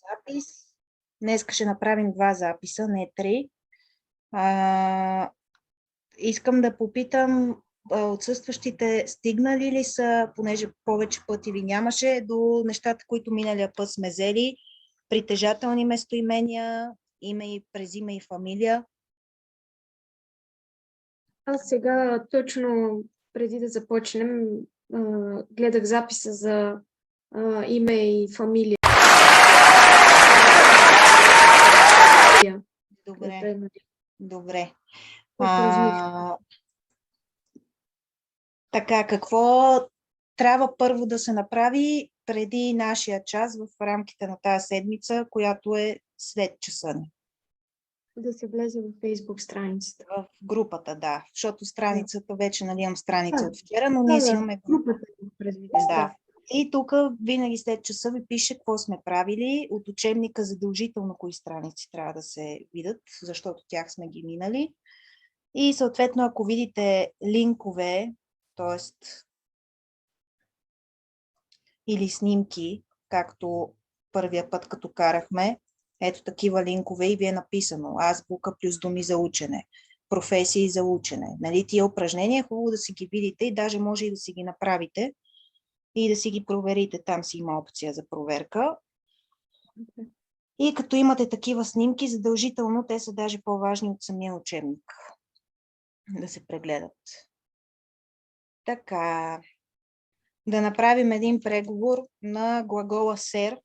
запис. Днес ще направим 2 записа, не 3. Искам да попитам, отсъстващите стигнали ли са, понеже повече пъти ви нямаше, до нещата, които миналия път сме взели, притежателни местоимения, през име и фамилия? Аз сега точно преди да започнем гледах записа за име и фамилия. Добре. Така, какво трябва първо да се направи преди нашия час в рамките на тази седмица, която е след часа ни? Да се влезе в Facebook страницата. В групата, да. Защото страницата, вече имам страница от вчера, но ние си имаме групата. Да. И тук винаги след часа ви пише какво сме правили. От учебника задължително кои страници трябва да се видят, защото тях сме ги минали. И съответно, ако видите линкове, т.е. или снимки, както първия път, като карахме, ето такива линкове и ви е написано азбука плюс думи за учене, професии за учене. Нали, тия упражнения е хубаво да си ги видите и даже може и да си ги направите и да си ги проверите. Там си има опция за проверка. И като имате такива снимки, задължително те са даже по-важни от самия учебник. Да се прегледат. Така. Да направим един преговор на глагола ser,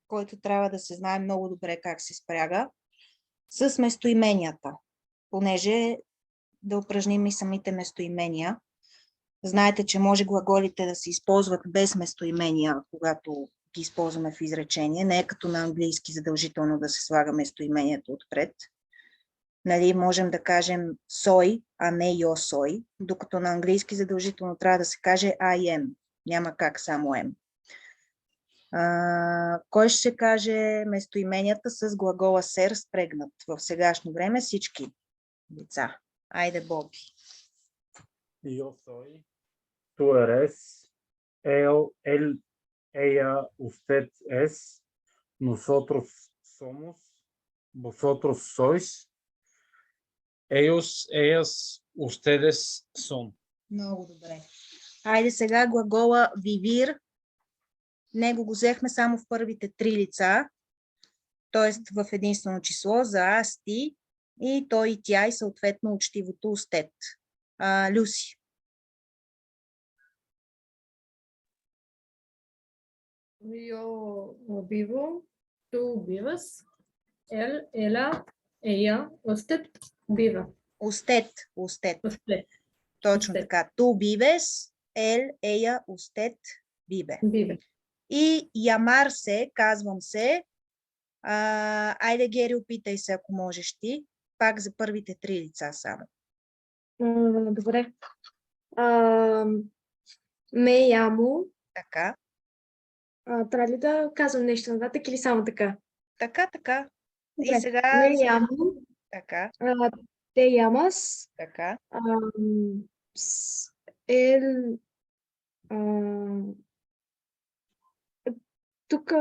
който трябва да се знае много добре как се спряга, с местоименията, понеже да упражним и самите местоимения. Знаете, че може глаголите да се използват без местоимения, когато ги използваме в изречение. Не е като на английски задължително да се слага местоимението отпред. Нали, можем да кажем soy, а не yo soy, докато на английски задължително трябва да се каже I am. Няма как само am. Кой ще каже местоименията с глагола ser спрегнат в сегашно време? Всички деца. Айде, Боби. Yo soy, tú eres, él, ella, usted es, nosotros somos, vosotros sois, ellos, ellas, ustedes son. Много добре. Айде сега глагола vivir. Него го взехме само в първите 3 лица, т.е. в единствено число за аз, ти и той и тя и съответно учтивото usted. Люси. Yo vivo, tú vives, él, ella, ella, usted vive. Usted. Точно така. Tú vives, él, ella, usted vive. И llamarse, казвам се. Айде, Гери, опитай се, ако можеш ти. Пак за първите 3 лица само. Добре. Ме ямо. Така. Трябва ли да казвам нещо нататък или само така? Така. Добре. И сега... Ме ямо. Така. Те ямас. Така. Тук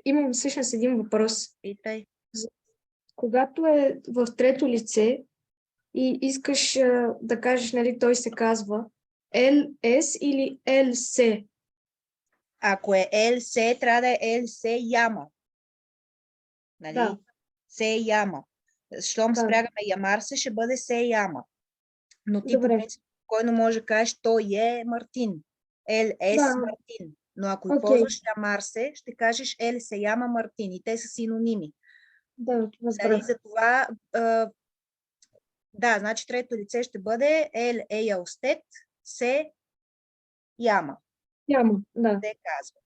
имам всъщност един въпрос. Питай. Когато е в трето лице и искаш да кажеш, нали, той се казва LS или LC? Ако е LC, трябва да е LC яма. Нали? Да. Се яма. Щом спрягаме ямарсе, ще бъде се яма. Но ти по принцип спокойно може да кажеш, той е Мартин. LS Мартин. Но ако използваш ямарсе, ще кажеш Ел се яма Мартин. И те са синоними. Да, нали? Затова значи трето лице ще бъде Ел ея устет се яма. Яма, да. Те казва.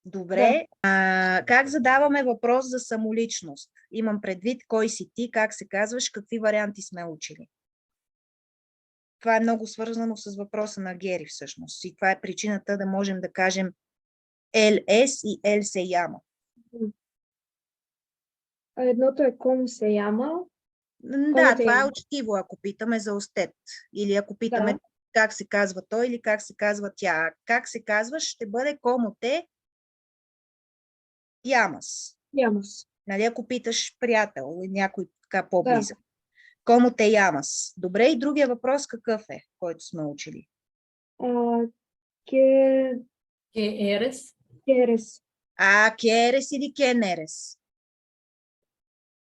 Добре. Как задаваме въпрос за самоличност? Имам предвид кой си ти, как се казваш, какви варианти сме учили. Това е много свързано с въпроса на Гери всъщност. И това е причината да можем да кажем ЛС и Ел се яма. Едното е ком се яма. Да, това е учтиво, ако питаме за устет. Или ако питаме как се казва той или как се казва тя. Как се казваш ще бъде комо те llamas. Llamas. Нали, ако питаш приятел или някой така по-близък. Кому те llamas? Добре, и другия въпрос какъв е, който сме учили? ¿Qué ¿Qué eres? eres? ¿Qué eres или quién eres?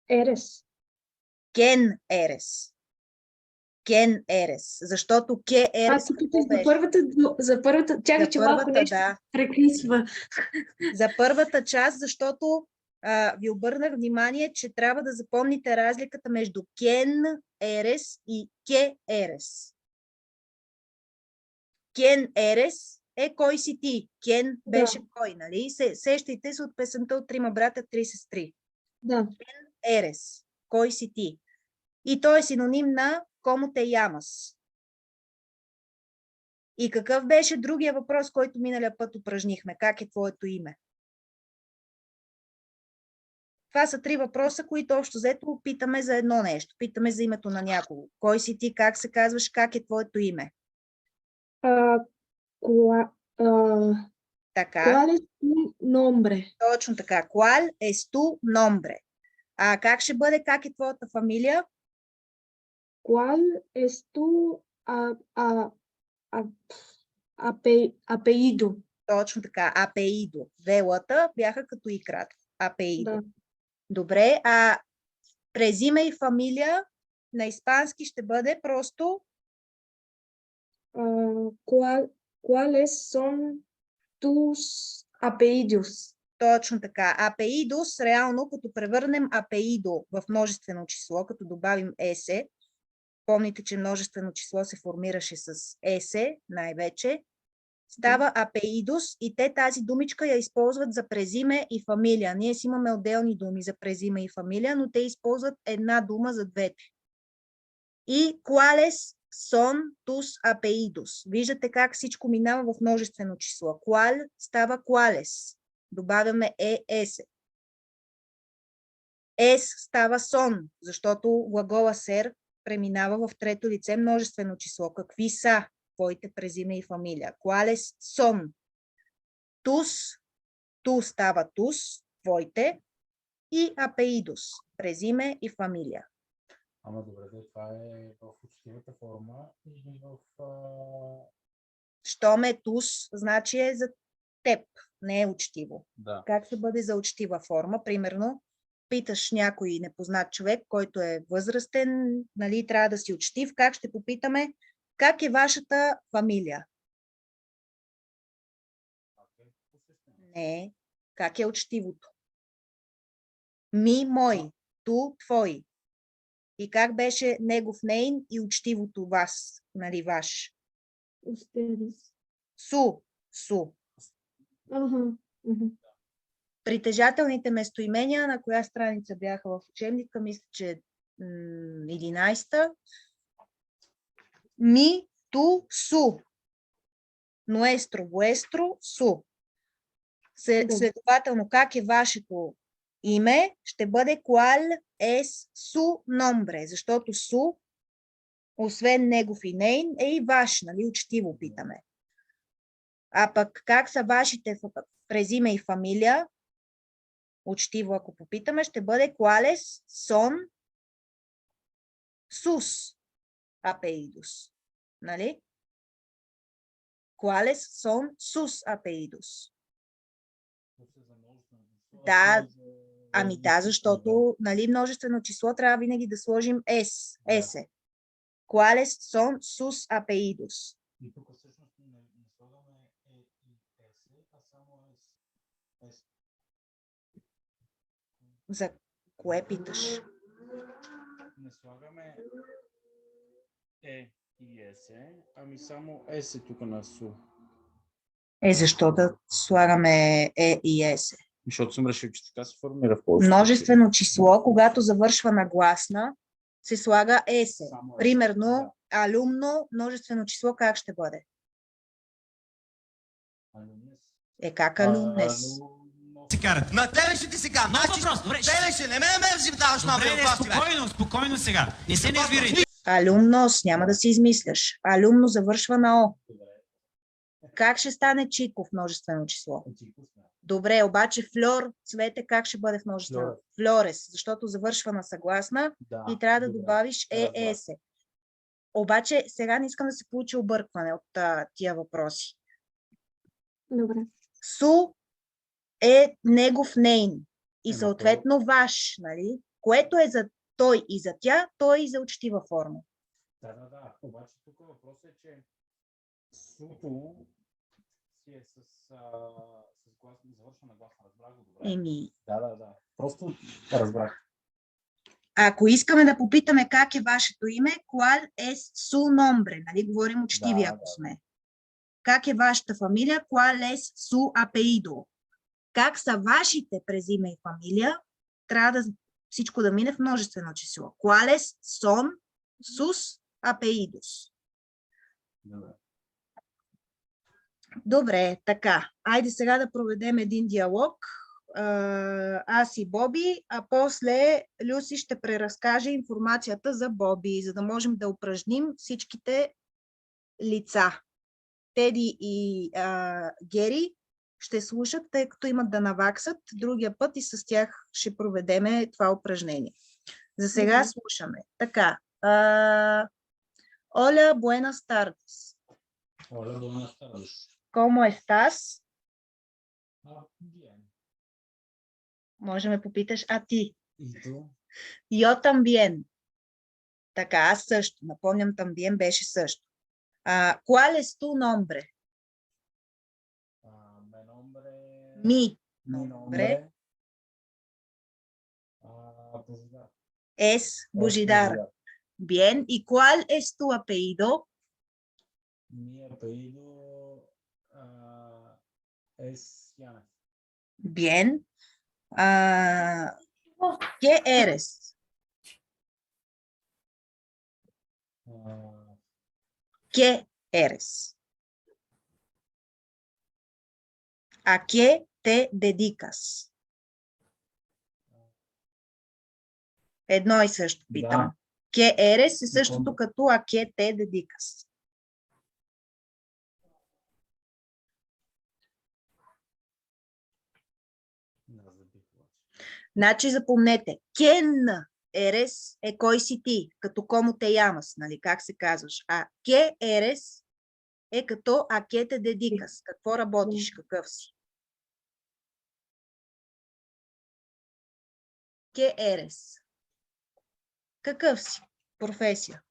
Eres. ¿Quién eres? ¿Quién eres? Защото ¿qué eres? Тук какво беше? за първата, чакай, За че малко първата, нещо да. прекъсва. За първата част, защото ви обърнах внимание, че трябва да запомните разликата между quién eres и ¿qué eres? ¿Quién eres е кой си ти. ¿Quién беше кой, нали? Сещайте се от песента от Трима брата, три сестри. Да. Eres, кой си ти. И той е синоним на кому те llamas. И какъв беше другия въпрос, който миналия път упражнихме? Как е твоето име? Това са три въпроса, които общо взето питаме за едно нещо. Питаме за името на някого. Кой си ти, как се казваш, как е твоето име? Така. ¿Cuál es tu nombre? Точно така. ¿Cuál es tu nombre? Как ще бъде, как е твоята фамилия? ¿Cuál es tu apellido? Точно така. Апеидо. Велата бяха като и кратко. Апеидо. Да. Добре. През име и фамилия на испански ще бъде просто ¿Cuáles son tus apellidos? точно така. Апеидос, реално, като превърнем апеидо в множествено число, като добавим есе, помните, че множествено число се формираше с есе най-вече, става апеидос и те тази думичка я използват за презиме и фамилия. Ние си имаме отделни думи за презиме и фамилия, но те използват една дума за двете. И ¿cuáles son tus apellidos? Виждате как всичко минава в множествено число. ¿Cuál става ¿cuáles? Добавяме ес. Ес става son, защото глагола ser преминава в трето лице множествено число. Какви са твоите презиме и фамилия? ¿Cuáles son? Tus, ту става tus, твоите, и apellidos, презиме и фамилия. Ама добре, това е в учтивата форма или в... Щом е тус, значи е за теб, не е учтиво. Да. Как ще бъде за учтива форма? Примерно, питаш някой непознат човек, който е възрастен, нали, трябва да си учтив. Как ще попитаме? Как е вашата фамилия? Не. Как е учтивото? Ми, мой. Ту, твой. И как беше негов нейн и учтивото вас, нали, ваш? Ustedes. Су. Ага. Притежателните местоимения, на коя страница бяха в учебника, мисля, че 11-та. Ми, ту, су. Nuestro, vuestro, su. Следователно, как е вашето име, ще бъде ¿cuál es su nombre? Защото су, освен негов и нейн, е и ваш, нали, учтиво питаме. А пък как са вашите през име и фамилия, учтиво ако попитаме, ще бъде ¿cuáles son sus apellidos? Нали? ¿Cuáles son sus apellidos? Да, защото, нали, множествено число трябва винаги да сложим есе. ¿Cuáles son sus apellidos? И тук всъщност не слагаме и есе, а само ес. За кое питаш? Не слагаме и есе, ами само есе тук на су. Защо да слагаме и есе? Защото съм решил, че така се формира в повечето. Множествено число, когато завършва на гласна, се слага есе. Само есе, Примерно, да. алумно, множествено число, как ще бъде? Алумнес. Как алумнес? Си карат. На тебе ще ти сега. Много въпрос, добре. Тебе ще, не ме взимаваш на Добре, спокойно сега. Не се нервирайте. Алумнос, няма да си измисляш. Алумно завършва на О. Как ще стане Чиков множествено число? Добре, обаче флор, цвете, как ще бъде в множествено? Флорес. Флорес, защото завършва на съгласна Да. и трябва да добре. добавиш Разбрах. ЕС. Обаче сега не искам да се получи объркване от тия въпроси. Добре. Су е негов нейн и Ема съответно ваш, нали? Което е за той и за тя, той и за учтива форма. Да. Обаче тук въпросът е, че суто си е с глас, завършва на гласна. Разбрах го добре. Еми, Да. Просто разбрах. ако искаме да попитаме как е вашето име, cuál es su nombre, нали? Говорим учтиви, Да, ако да. сме. Как е вашата фамилия? ¿Cuál es su apellido? Как са вашите през име и фамилия? Трябва да всичко да мине в множествено число. ¿Cuáles son sus apellidos? Добре. Добре, така. Айде сега да проведем един диалог. Аз и Боби, а после Люси ще преразкаже информацията за Боби, за да можем да упражним всичките лица. Теди и Гери ще слушат, тъй като имат да наваксат. Другия път и с тях ще проведеме това упражнение. За сега Добре. слушаме. Така. Оля, buenas tardes. Hola, buenas tardes. ¿Cómo estás? Bien. Може ме попиташ, а ти? ¿Y tú? Yo también. Така, аз също. Напомням, también беше също. ¿Cuál es tu nombre? Mi nombre. Mi Mi nombre Bujidar. es Bujidar. Bien. ¿Y cuál es tu apellido? Mi apellido es Yana. Bien. ¿Qué eres? ¿Qué eres? ¿A qué te dedicas? Едно и също питам. Да. ¿Qué eres е същото като a qué te dedicas? Значи запомнете, ¿quién eres е кой си ти, като como te llamas, нали, как се казваш. А ¿qué eres е като a qué te dedicas, какво работиш, какъв си. ¿Qué eres? Какъв си? Професия.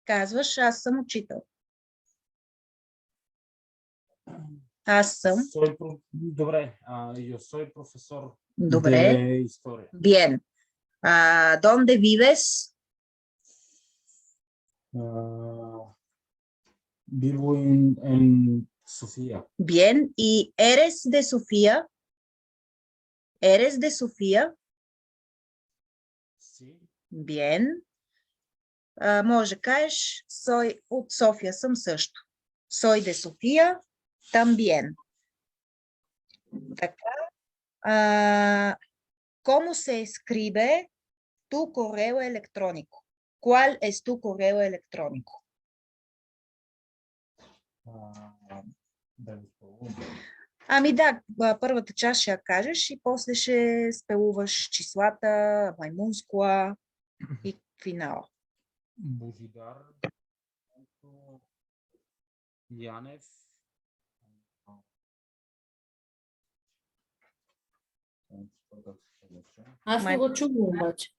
Казваш, аз съм учител. Аз съм. Добре, yo soy profesor Добре. de historia. Bien. ¿Dónde vives? Vivo en Sofía. Bien. ¿Y eres de Sofía? ¿Eres de Sofía? Sí. Bien. Може да кажеш, soy от София съм също. Soy de Sofía también. Така. ¿Cómo se escribe tu correo electrónico? ¿Cuál es tu correo electrónico? Ами да, първата част ще я кажеш и после ще спелуваш числата, маймунскла и финала. Божидар, Янев, Аз не го чувам обаче.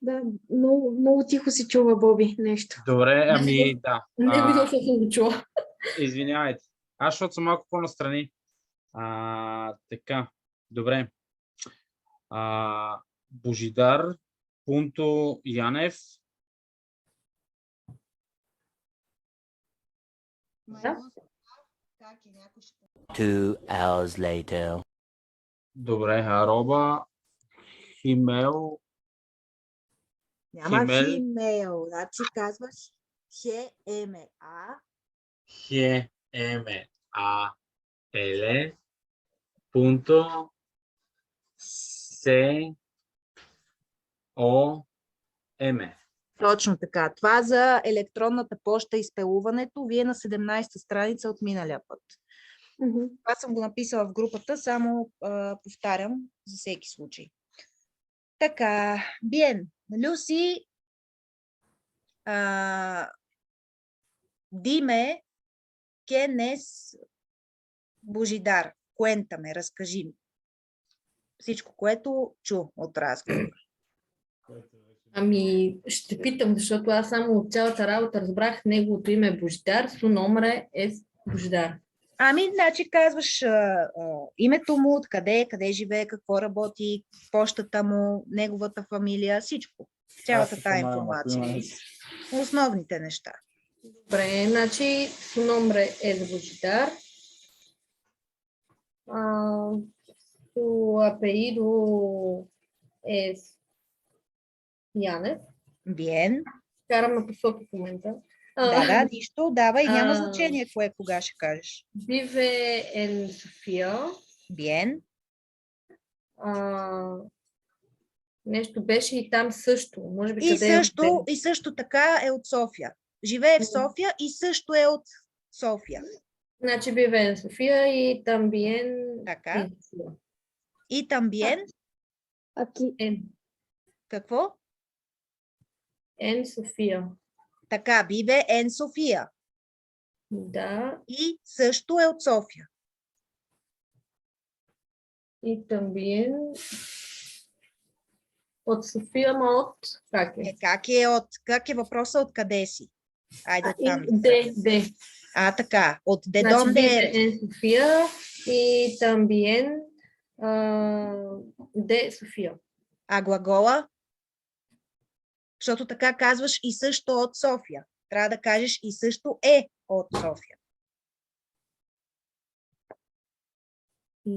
Да, много тихо се чува, Боби, нещо. Добре, ами да. Не видя, защото съм го чула. Извинявайте. Аз, защото съм малко по-настрани. Така, добре. Божидар, Пунто Янев. Да. 2 hours later. Добре, ароба, Химел. Няма Химел. химейл, значи казваш Хе-еме-а. L punto C O M. Точно така. Това за електронната поща и спелуването. Вие на 17-та страница от миналия път. Мгм. Това съм го написала в групата, само повтарям за всеки случай. Така, bien. Люси, dime quién es Божидар. Cuéntame, разкажи ми. Всичко, което чу от разговора. Ами, ще питам, защото аз само от цялата работа разбрах неговото име е Божидар, su nombre es Божидар. Ами, значи казваш името му, къде живее, какво работи, пощата му, неговата фамилия, всичко. Цялата тая информация. Основните неща. Добре, значи su nombre es Божидар. Su apellido es Янев. Bien. Караме посоки в момента. Да, нищо, давай, няма а, значение кога ще кажеш. Vive en София. Bien. Нещо беше и там също. Може би И къде също така е от София. Живее в София и също е от София. Значи vive en София и también Така. en София. И también, какво? En София. Така, vive en София. Да, И също е от София. и también от София, ма от как е? Как е въпросът откъде си? Айде оттам. Де. Така, от де Значи донде vive е. en София и también de София. А глагола? Защото така казваш и също от София. Трябва да кажеш и също е от София.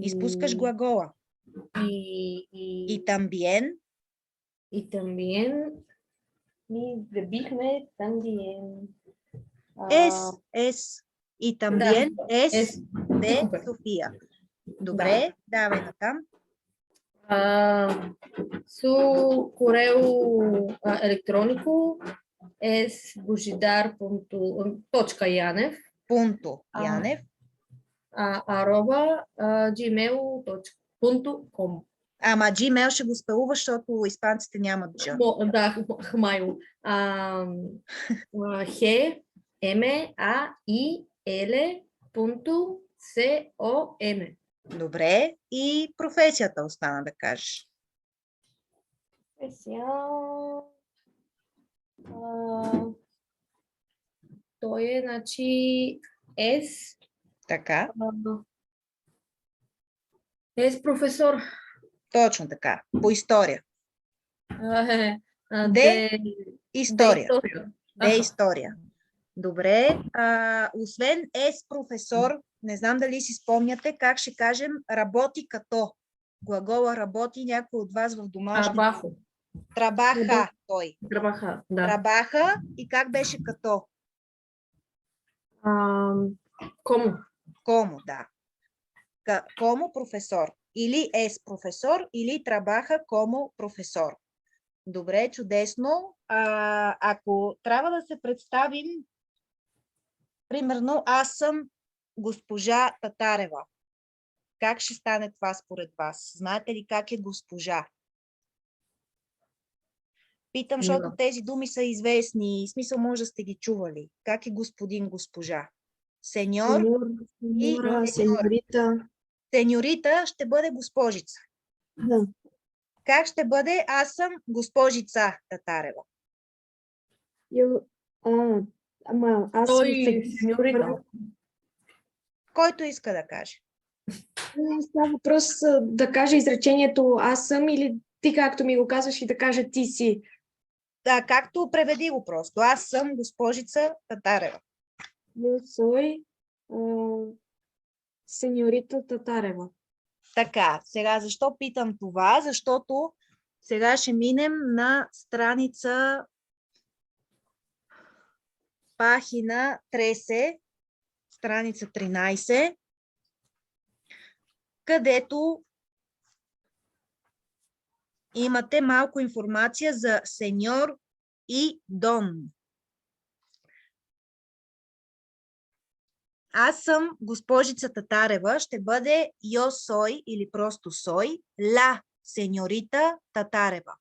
Изпускаш глагола. И también. И también и забихме también. Es. И también es de Супер. София. Добре, давай натам. Su correo electrónico es bujidar.yanev Пунто Янев. @gmail.com. Ама Gmail ще го спелуваш, защото испанците нямат G. Да, хмайл. Х, М, А, И, Л, пунто, С, О, М. Добре. И професията остана да кажеш. Той е, значи, С. Така. С професор. Точно така. По история. Де История. Де Аха. история. Добре. Освен с професор, не знам дали си спомняте как ще кажем работи като. Глагола работи някой от вас в домашни. Трабахо. Трабаха той. Трабаха, да. Трабаха и как беше като? Кому? Кому, да. Кому професор. Или с професор, или трабаха кому професор. Добре, чудесно. Ако трябва да се представим, примерно, аз съм госпожа Татарева. Как ще стане това според вас? Знаете ли как е госпожа? Питам, защото тези думи са известни. В смисъл, може да сте ги чували. Как е господин, госпожа? Сеньор и сеньорита. Сеньорита ще бъде госпожица. Да. Как ще бъде? Аз съм госпожица Татарева. Ама аз Той съм сеньорита. Който иска да каже. Става въпрос да кажа изречението аз съм или ти както ми го казваш и да кажа ти си. Да, както преведи го просто. Аз съм госпожица Татарева. Yo soy сеньорита Татарева. Така, сега защо питам това? Защото сега ще минем на страница Página 13, страница 13, където имате малко информация за сеньор и дон. Аз съм госпожица Татарева, ще бъде yo soy или просто soy la сеньорита Татарева.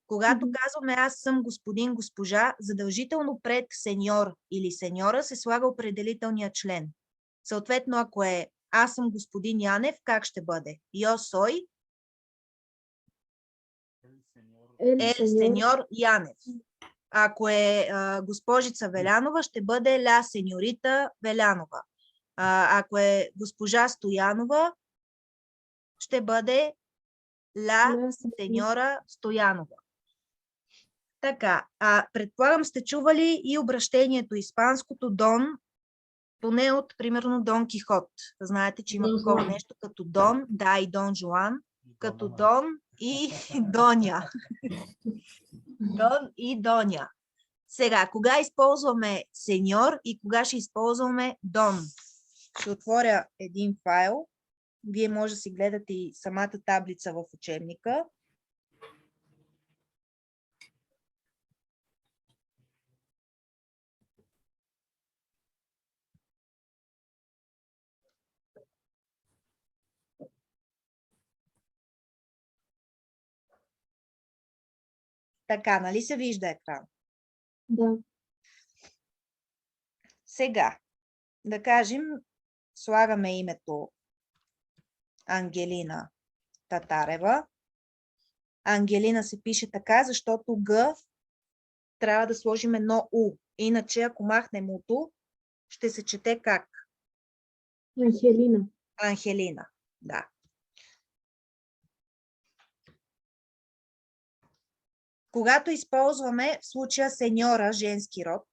Когато казваме аз съм господин, госпожа, задължително пред сеньор или сеньора се слага определителния член. Съответно, ако е аз съм господин Янев, как ще бъде? Yo soy el сеньор Янев. Ако е госпожица Велянова, ще бъде la сеньорита Велянова. Ако е госпожа Стоянова, ще бъде la сеньора Стоянова. Така, предполагам сте чували и обращението испанското Дон, поне от, примерно, Дон Кихот. Знаете, че има такова нещо като Дон, да, и Дон Жуан, като Дон и Доня. Дон и Доня. Сега, кога използваме сеньор и кога ще използваме Дон? Ще отворя един файл. Вие може да си гледате и самата таблица в учебника. Така, нали се вижда екран? Да. Сега, да кажем, слагаме името Ангелина Татарева. Ангелина се пише така, защото Г трябва да сложим едно У. Иначе, ако махнем У-то, ще се чете как? Анхелина. Анхелина, да. Когато използваме в случая сеньора, женски род,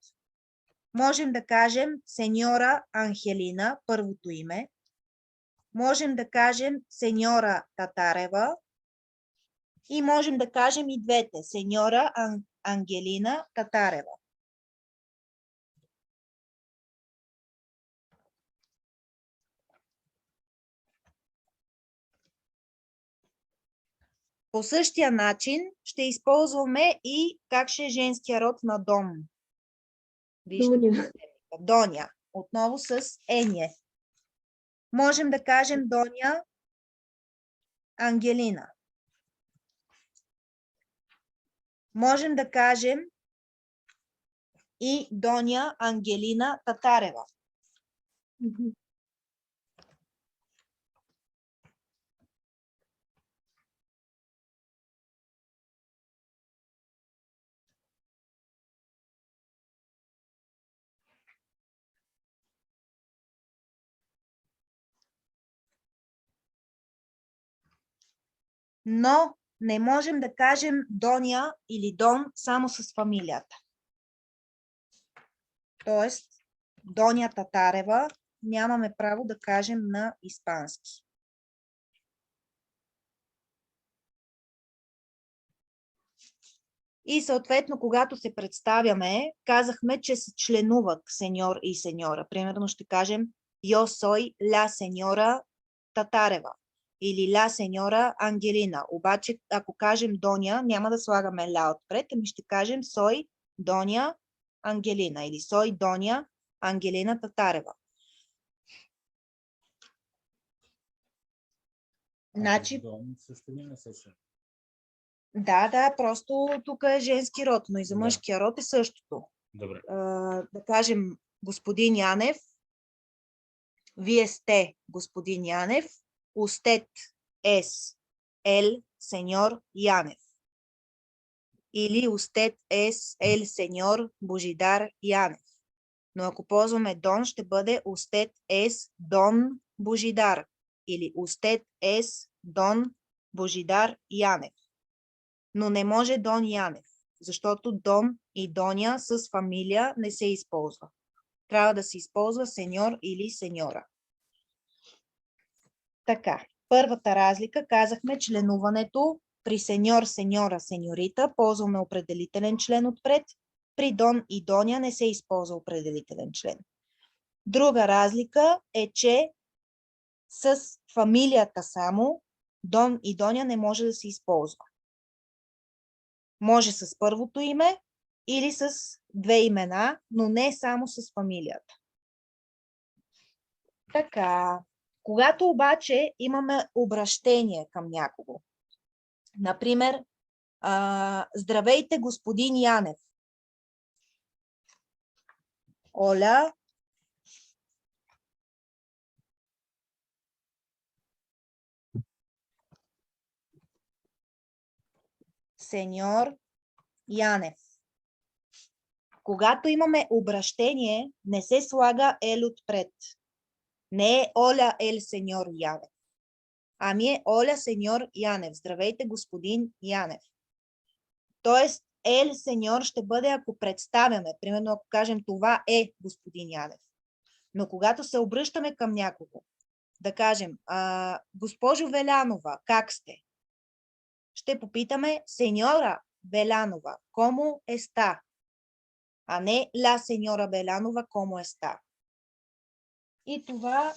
можем да кажем сеньора Анхелина, първото име. Можем да кажем сеньора Татарева и можем да кажем и двете. Сеньора Ангелина Татарева. По същия начин ще използваме и как ще е женския род на Дон. Доня. Доня. Отново с Ене. Можем да кажем Доня Ангелина. Можем да кажем и Доня Ангелина Татарева. Но не можем да кажем Доня или Дон само с фамилията. Тоест, Доня Татарева нямаме право да кажем на испански. И съответно, когато се представяме, казахме, че се членуват сеньор и сеньора. Примерно ще кажем Yo soy la señora Татарева или la señora Ангелина. Обаче, ако кажем Доня, няма да слагаме ла отпред, ами ще кажем soy Доня Ангелина или soy Доня Ангелина Татарева. Значи, Дон също не се. да, просто тук е женски род, но и за мъжкия род е същото. Добре. Да кажем, господин Янев, вие сте господин Янев, usted es el señor Янев. Или usted es el señor Божидар Янев. Но ако ползваме Дон, ще бъде usted es Дон Божидар. Или usted es Дон Божидар Янев. Но не може Дон Янев, защото Дон и Доня с фамилия не се използва. Трябва да се използва сеньор или сеньора. Така, първата разлика, казахме членуването при сеньор, сеньора, сеньорита, ползваме определителен член отпред, при Дон и Доня не се използва определителен член. Друга разлика е, че с фамилията само Дон и Доня не може да се използва. Може с първото име или с две имена, но не само с фамилията. Така, когато обаче имаме обращение към някого, например, здравейте, господин Янев. Оля, сеньор Янев. Когато имаме обращение, не се слага ел отпред. Не е Оля ел сеньор Янев. Ами е Оля сеньор Янев. Здравейте, господин Янев. Тоест, ел сеньор ще бъде, ако представяме. Примерно, ако кажем, това е господин Янев. Но когато се обръщаме към някого, да кажем, госпожо Велянова, как сте? Ще попитаме сеньора Белянова, como está? А не ла сеньора Белянова, como está? И това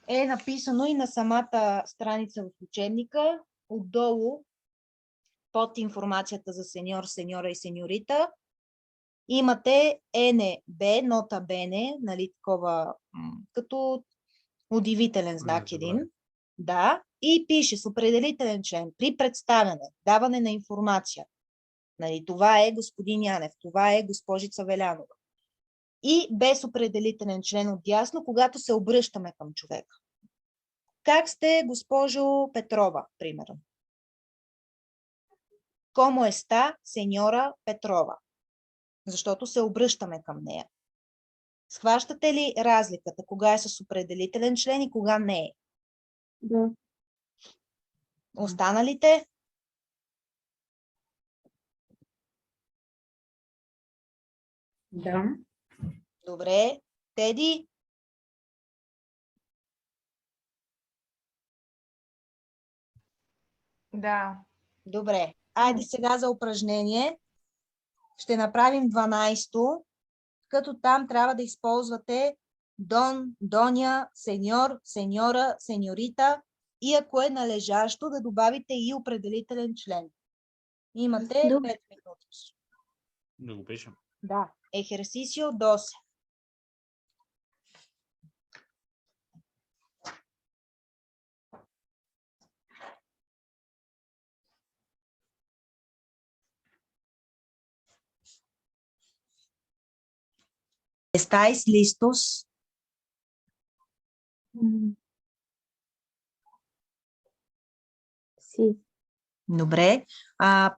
е написано и на самата страница в учебника. Отдолу, под информацията за сеньор, сеньора и сеньорита, имате НБ, нота бене, нали, такова, като удивителен знак един. Да, и пише с определителен член при представяне, даване на информация. Нали, това е господин Янев, това е госпожица Велянова. И без определителен член отдясно, когато се обръщаме към човека. Как сте, госпожо Петрова, примерно? Como está, сеньора Петрова? Защото се обръщаме към нея. Схващате ли разликата, кога е с определителен член и кога не е? Да. Останалите? Да. Добре. Теди? Да. Добре. Айде сега за упражнение. Ще направим 12-то, като там трябва да използвате дон, доня, сеньор, сеньора, сеньорита и ако е належащо да добавите и определителен член. Имате 5 минути. Да го пишем. Да. Ejercicio 12. ¿Estáis listos? Си. Добре.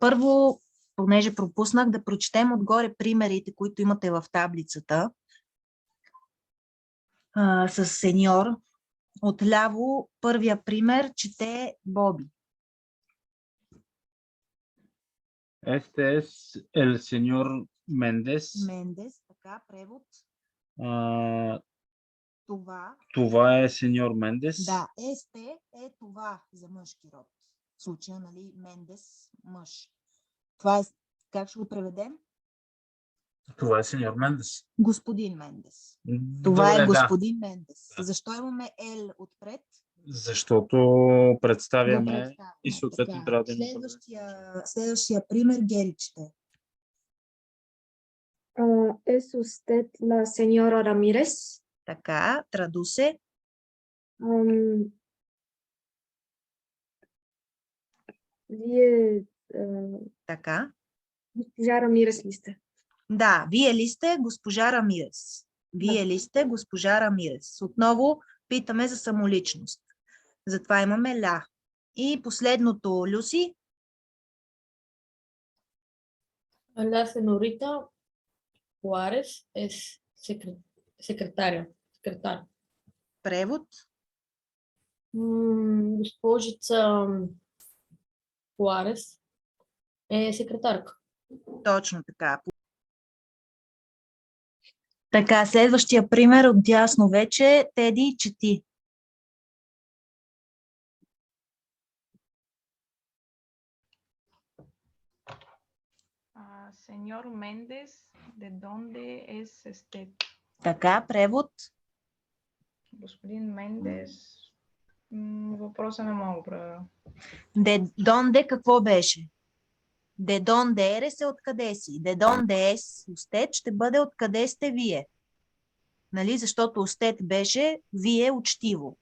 Първо, понеже пропуснах да прочетем отгоре примерите, които имате в таблицата с сеньор. Отляво първия пример чете Боби. Este es el señor Méndez. Мендес, така, превод. Това. Това е сеньор Мендес. Да, есте е това за мъжки род. В случая, нали, Мендес, мъж. Това е, как ще го преведем? Това е сеньор Мендес. Господин Мендес. Това Добре, е господин Мендес. Да. Защо имаме Ел отпред? Защото представяме Да, и съответно така. трябва да има. Следващия пример, Гери чете. Es usted la señora Ramírez? Така, традусе. Вие Така. госпожа Рамирес ли сте? Да, вие ли сте госпожа Рамирес? Вие ли сте госпожа Рамирес? Отново питаме за самоличност. Затова имаме ля. И последното, Люси. La señorita Juárez es секретаря. Секретар. Превод. Госпожица Juárez е секретарка. Точно така. Така, следващия пример отдясно вече. Теди, чети. Señor Méndez, ¿de dónde es Така, превод. господин Мендес? Въпроса не мога да... Донде какво беше? De donde eres е откъде си. De donde es usted ще бъде откъде сте вие. Нали? Защото usted беше вие учтиво.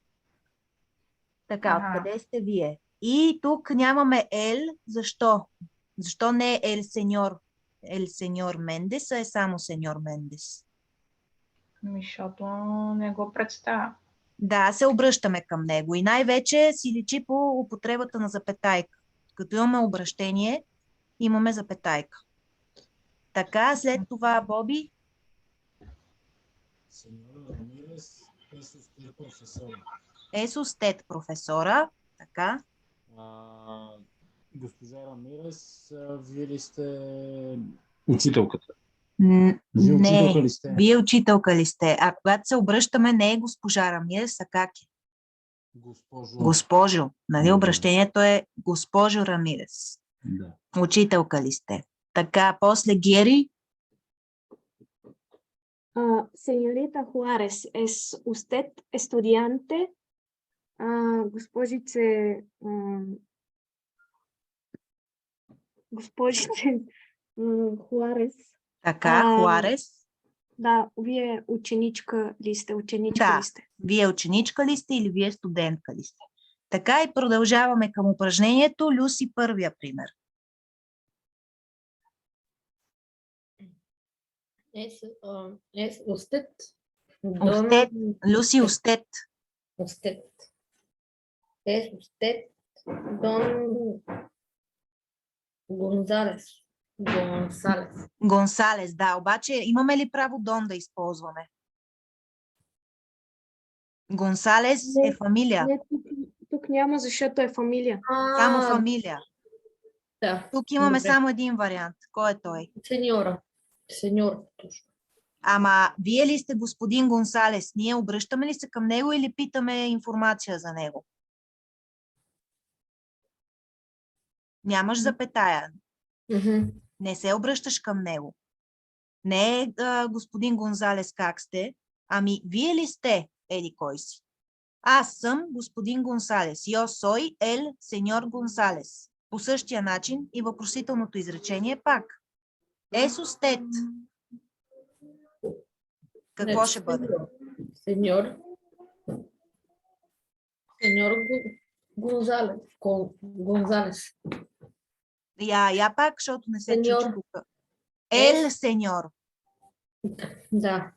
Така, Ага. откъде сте вие? И тук нямаме ел. Защо? Защо не е ел сеньор Мендес, а е само сеньор Мендес? Защото не го представя. Да, се обръщаме към него и най-вече си личи по употребата на запетайка. Като имаме обращение, имаме запетайка. Така, след това, Боби, Señora Ramírez, es usted profesora. е с устет професора. Така, Госпожа Рамирес, вие ли сте учителката? Н- Вие учителка не, ли сте? вие учителка ли сте? А когато се обръщаме, не е госпожа Рамирес, а как е? Госпожо. Госпожо. Нали, Мгм. обращението е госпожо Рамирес. Да. Учителка ли сте? Така, после Гери, Señorita Juárez, ¿es usted estudiante? Госпожице, Хуарес, така, Хуарес. да, вие ученичка ли сте? Ученичка Да. ли сте? Вие ученичка ли сте или вие студентка ли сте? Така и продължаваме към упражнението. Люси, първия пример. Es usted. Usted. Люси, устет. Usted. Es usted don González. González. Гонсалес, да. Обаче имаме ли право Дон да използваме? Гонсалес Не, е фамилия. Не, тук няма, защото е фамилия. Само фамилия. Да. Тук имаме Добре. само един вариант. Кой е той? Сеньора. Сеньор. Точно. Ама, вие ли сте господин Гонсалес? Ние обръщаме ли се към него или питаме информация за него? Нямаш запетая. Мгм. Не се обръщаш към него. Не е господин Гонзалес, как сте? Ами, вие ли сте? Еди кой си? Аз съм господин Гонсалес. Yo soy el señor González. По същия начин и въпросителното изречение пак. Es usted. Какво Значи, ще бъде? Сеньор. Сеньор Гонзалес. Гонзалес. Я пак, защото не се Сеньор. чу тук. El señor. Да.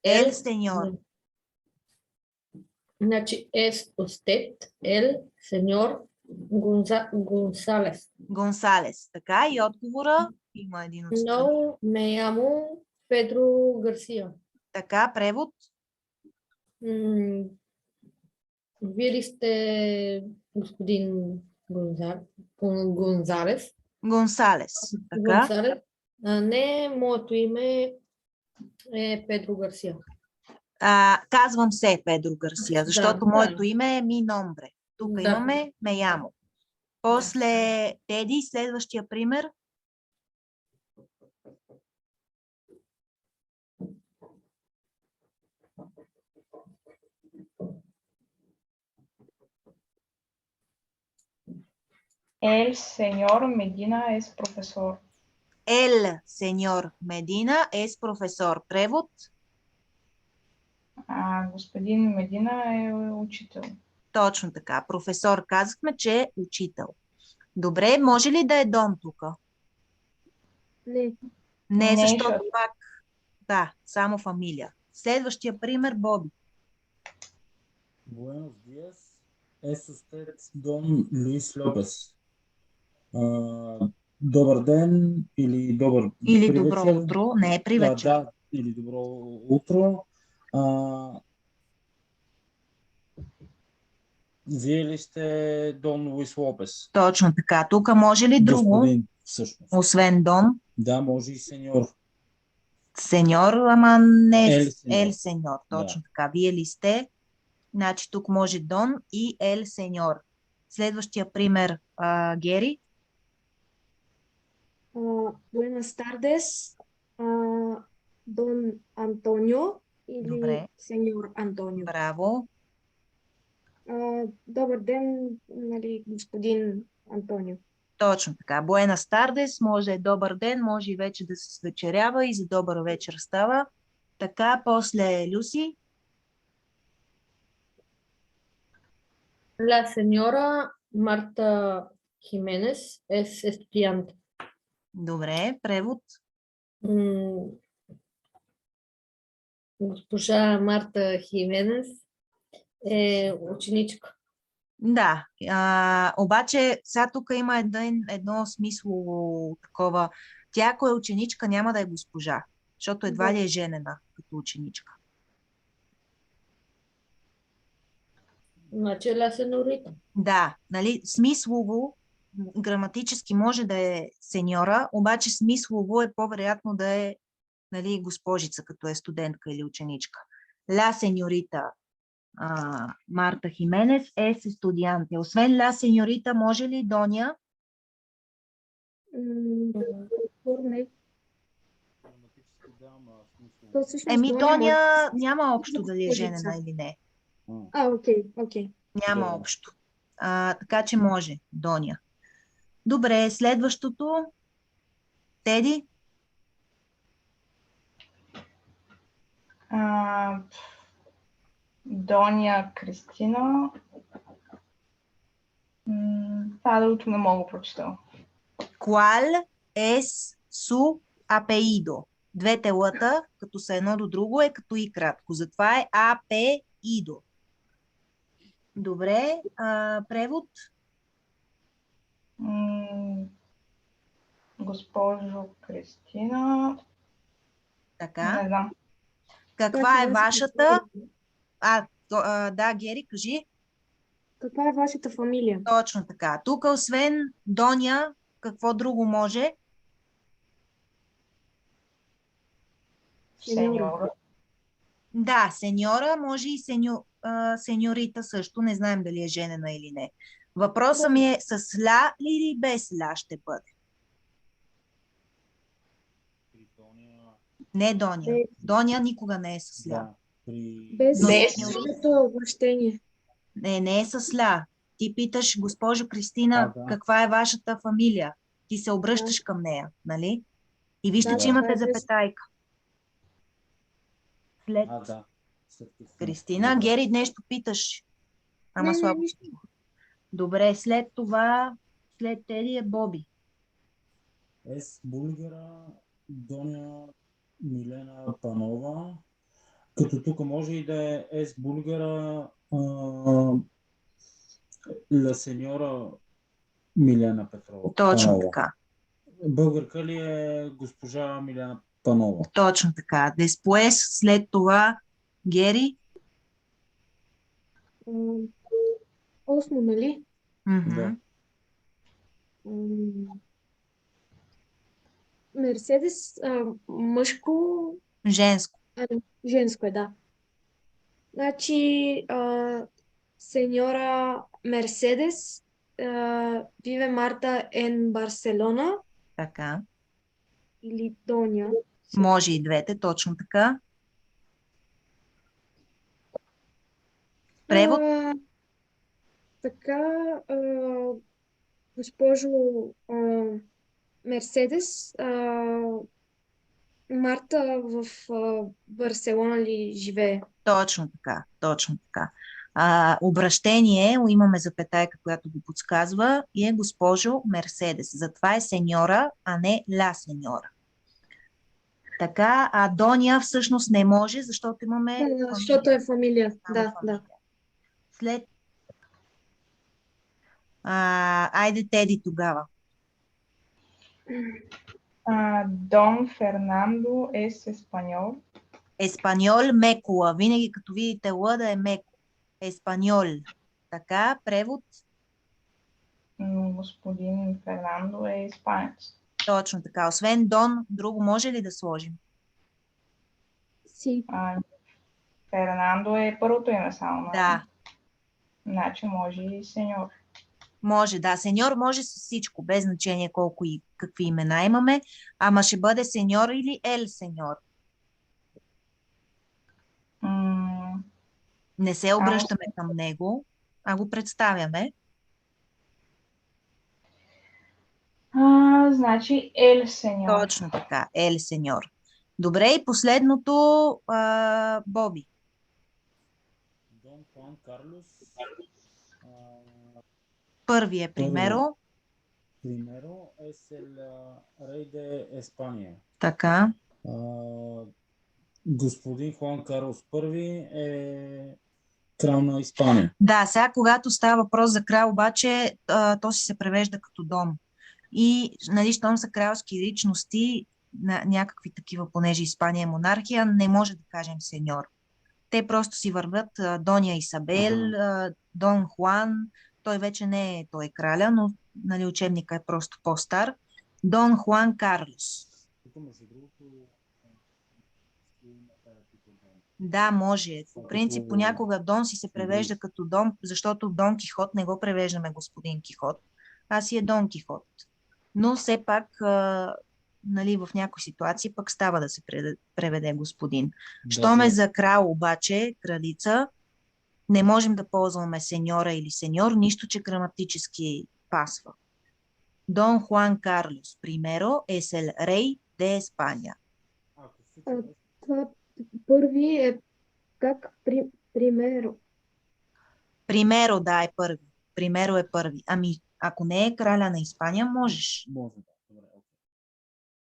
El señor. Значи, es usted el señor González. Гонсалес. Така и отговора има един от страни. No, me llamo Pedro García. Така, превод. Вие ли сте господин Гонзалес? Гонсалес. Така. Гонзалес? Не, моето име е Педро Гарсия. Казвам се Педро Гарсия, защото Да, моето да. име е ми номбре. Тук Да. имаме Меямо. После Теди, следващия пример. El señor Medina es profesor. El señor Медина е професор. Превод. Господин Медина е учител. Точно така. Професор казахме, че е учител. Добре, може ли да е Дон тук? Не. Не, Не, защото защото- пак. Да, само фамилия. Следващия пример, Боби. Buenos días. Es usted don Luis López. Добър ден или добър Или привечер. добро утро. Не е при вечер. Да, или добро утро. Вие ли сте Дон Луис Лопес? Точно така. Тук може ли друго, Господин, всъщност. освен Дон? Да, може и сеньор. Сеньор, ама не Ел Ел сеньор. сеньор. Точно Да. така. Вие ли сте? Значи тук може Дон и Ел сеньор. Следващия пример, Гери. Buenas tardes, don Antonio или Добре. сеньор Антонио. Браво. Добър ден, нали, господин Антонио. Точно така. Buenas tardes, може е добър ден, може и вече да се свечерява и за добър вечер става. Така, после Люси. La señora Marta Jiménez es estudiante. Добре, превод. М, Госпожа Марта Хименес е ученичка. Да, обаче сега тук има едно смислово такова. Тя, ако е ученичка, няма да е госпожа, защото едва ли е женена като ученичка. Значи la señorita. Да, нали, смислово, граматически може да е сеньора, обаче смислово е по-вероятно да е, нали, госпожица, като е студентка или ученичка. Ла сеньорита Марта Хименес е студианте. Освен ла сеньорита, може ли Доня? Не. Граматически да, ама смисъл. То всъщност Еми, Доня може Доня да няма общо дали е госпожица. женена или не. Окей. Няма Да. общо. Така че може, Доня. Добре, следващото. Теди? Доня Кристина. Това другото не мога да прочета. ¿Cuál es su apellido? Двете лъта, като са едно до друго, е като и кратко. Затова е apellido. Добре, превод? Госпожо Кристина. Така. Не знам. Каква е вашата? Да, Гери, кажи. Каква е вашата фамилия? Точно така. Тук, освен Доня, какво друго може? Сеньора. Да, сеньора, може и сеньорита също. Не знаем дали е женена или не. Въпросът ми е с ля или без ля ще бъде? При Доня, Не Доня. Без. Доня никога не е с ля. да, при... Без Без. същото обращение. Не е с ля. Ти питаш, госпожо Кристина, Да. каква е вашата фамилия? Ти се обръщаш към нея, нали? И вижте, Да, че имате това е без. запетайка. След да. След Кристина, Добре. Гери, нещо питаш. Ама Не, слабо. нищо. Добре, след това, след Теди е Боби. С Булгара, Доня Милена Панова, като тук може и да е С Булгара, Ла сеньора Милена Петрова. Точно Панова. така. Българка ли е госпожа Милена Панова? Точно така. Después, след това, Гери. Осмо, нали? Мгм. Да. Мерседес, мъжко, Женско. женско е, да. Значи, сеньора Мерседес, vive Marta en Barcelona Така. или Доня. Може и двете, точно така. Превод? Така, госпожо Мерседес, Марта в Барселона ли живее? Точно така, точно така. Обращение, имаме запетайка, която го подсказва, и е госпожо Мерседес. Затова е сеньора, а не ла сеньора. Така, а Доня всъщност не може, защото имаме Да, защото е фамилия. Само Да. фамилия. След... айде Теди тогава. Дон Фернандо ес еспаньол. Еспаньол мекула. Винаги като видите ла да е меко. Еспаньол. Така, превод. Господин Фернандо е испанец. Точно така. Освен Дон, друго може ли да сложим? Си. Фернандо е първото име само. Да. Значи може и сеньор. Може, да. Сеньор може с всичко, без значение колко и какви имена имаме, ама ще бъде сеньор или ел сеньор. Не се обръщаме към него, а го представяме. Значи Ел Сеньор. Точно така, Ел Сеньор. Добре, и последното, Боби. Дон Хуан Карлос. Първи е примеро. Primero es el rey de España. Така. Господин Хуан Карлос I е крал на Испания. Да, сега когато става въпрос за крал, обаче, то си се превежда като дом. И, нали, щом са кралски личности, някакви такива, понеже Испания е монархия, не може да кажем сеньор. Те просто си вървят Доня Исабел, Дон Хуан, той вече не е той краля, но, нали, учебника е просто по-стар. Дон Хуан Карлос. Тук, между другото, Да, може. По принцип, понякога Дон си се превежда като Дон, защото Дон Кихот не го превеждаме господин Кихот, а си е Дон Кихот. Но все пак, нали, в някои ситуации пък става да се преведе господин. Щом е за крал, обаче, кралица, не можем да ползваме сеньора или сеньор, нищо, че граматически пасва. Дон Хуан Карлос Примеро es el rey de España. Това първи е как примеро. Примеро, да, е първи. Примеро е първи. Ами, ако не е краля на Испания, можеш. Може, да. Добре, окей.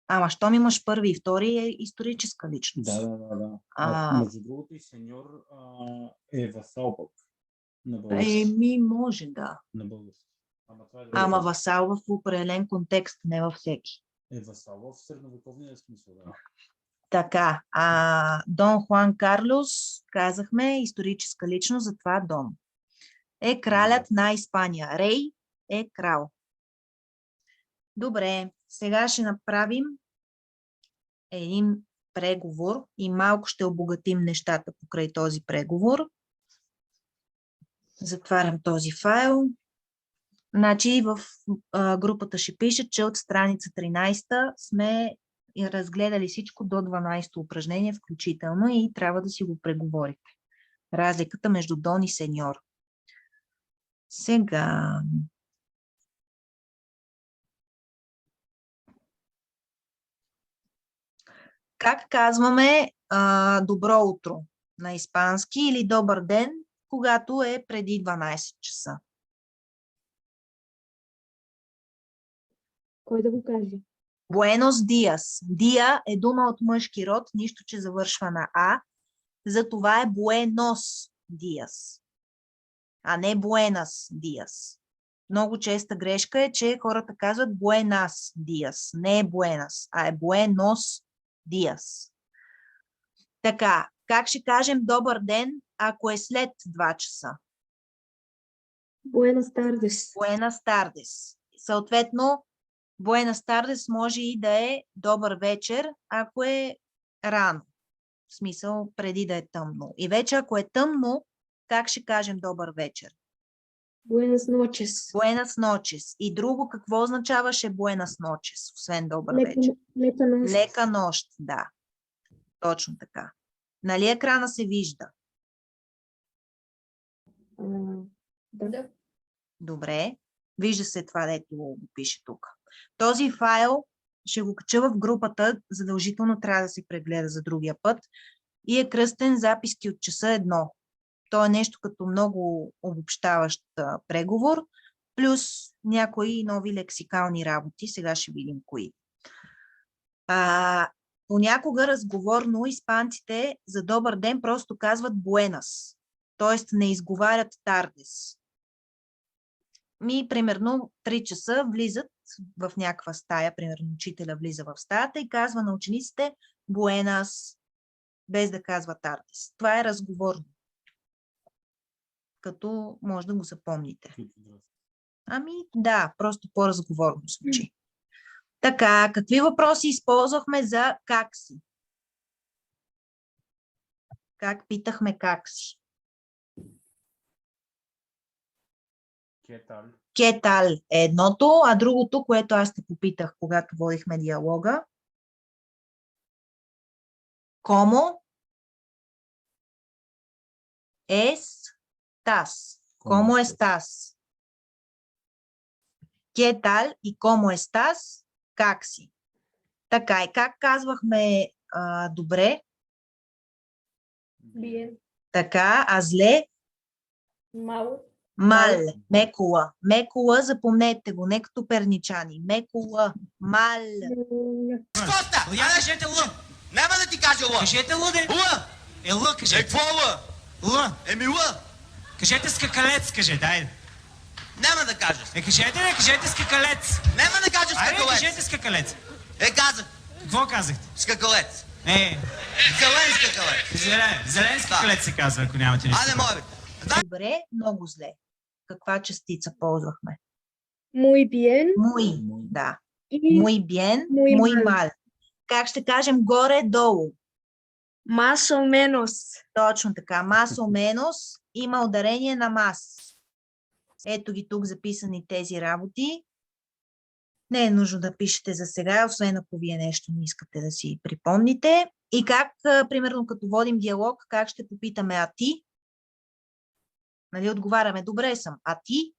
Ама, щом имаш първи и втори, е историческа личност. Да. Между другото и сеньор е васал пък на български. Еми, може, да. На български. Ама васал в определен контекст, не във всеки. Е васал в средновековния смисъл, да. Така, Дон Хуан Карлос, казахме, историческа личност, затова Дон. Е кралят на Испания. Рей е крал. Добре, сега ще направим един преговор и малко ще обогатим нещата покрай този преговор. Затварям този файл. Значи в групата ще пише, че от страница 13 сме разгледали всичко до 12-то упражнение включително и трябва да си го преговорите. Разликата между Дон и Сеньор. Сега... Как казваме добро утро на испански или добър ден, когато е преди 12 часа? Кой да го каже? Buenos días. Дия е дума от мъжки род, нищо, че завършва на А. Затова е buenos días, а не buenas días. Много честа грешка е, че хората казват buenas días. Не е buenas, а е buenos días. Така, как ще кажем добър ден, ако е след 2 часа? Buenas tardes. Buenas tardes. Съответно, Buenas tardes може и да е добър вечер, ако е рано. В смисъл, преди да е тъмно. И вече, ако е тъмно, как ще кажем добър вечер? Buenas noches. Buenas noches. И друго, какво означаваше Buenas noches, освен добър вечер? Лека нощ. Лека нощ, да. Точно така. Нали екрана се вижда? Да. Добре. Вижда се това, дето го пише тук. Този файл ще го кача в групата, задължително трябва да се прегледа за другия път и е кръстен записки от часа 1. То е нещо като много обобщаващ преговор, плюс някои нови лексикални работи. Сега ще видим кои. Понякога разговорно испанците за добър ден просто казват buenas, т.е. не изговарят tardes. Примерно 3 часа влизат в някаква стая, примерно учителя влиза в стаята и казва на учениците buenas, без да казва tardes. Това е разговорно. Като може да го запомните. Да, просто по-разговорно звучи. Така, какви въпроси използвахме за как си? Как питахме как си? Кетал е едното, а другото, което аз те попитах, когато водихме диалога. Como estás? Como estás? ¿Qué tal и cómo estás? Как си? Така, и как казвахме добре? Bien. Така, а зле? Mal. Мал, мекула. Мекула, запомнете го, не като перничани. Мекула, мал. Коста! Я кажете Л. Няма да ти кажа Л. Кажете Л, де. Л! Л, кажете. Какво Л? Л. Еми Л! Кажете скакалец, кажете, айде. Няма да кажа. Кажете скакалец. Няма да кажа Айде, скакалец. кажете скакалец. Казах. Какво казахте? Скакалец. Зелен скакалец. Зелен скакалец се казва, ако нямате нищо. Айде, моля. Добре, много зле. Каква частица ползвахме? Muy bien. Muy, да. И Muy bien, muy muy mal. mal. Как ще кажем горе-долу? más o menos. Точно така. Más o menos има ударение на мас. Ето ги тук записани тези работи. Не е нужно да пишете за сега, освен ако вие нещо не искате да си припомните. И как, примерно, като водим диалог, как ще попитаме а ти? Нали, отговаряме, добре съм. А ти?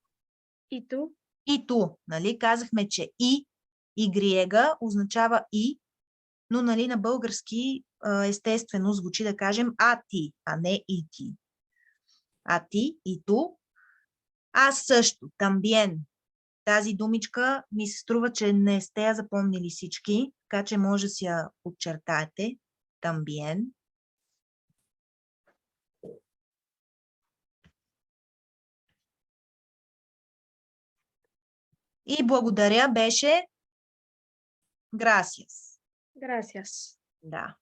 И ту? И ту. Нали, казахме, че Y означава и, но нали, на български естествено звучи да кажем а ти, а не и ти. А ти, и ту. Аз също, тамбиен. Тази думичка ми се струва, че не сте я запомнили всички, така че може да си я подчертаете. Тамбиен. И благодаря беше gracias. Gracias. Да.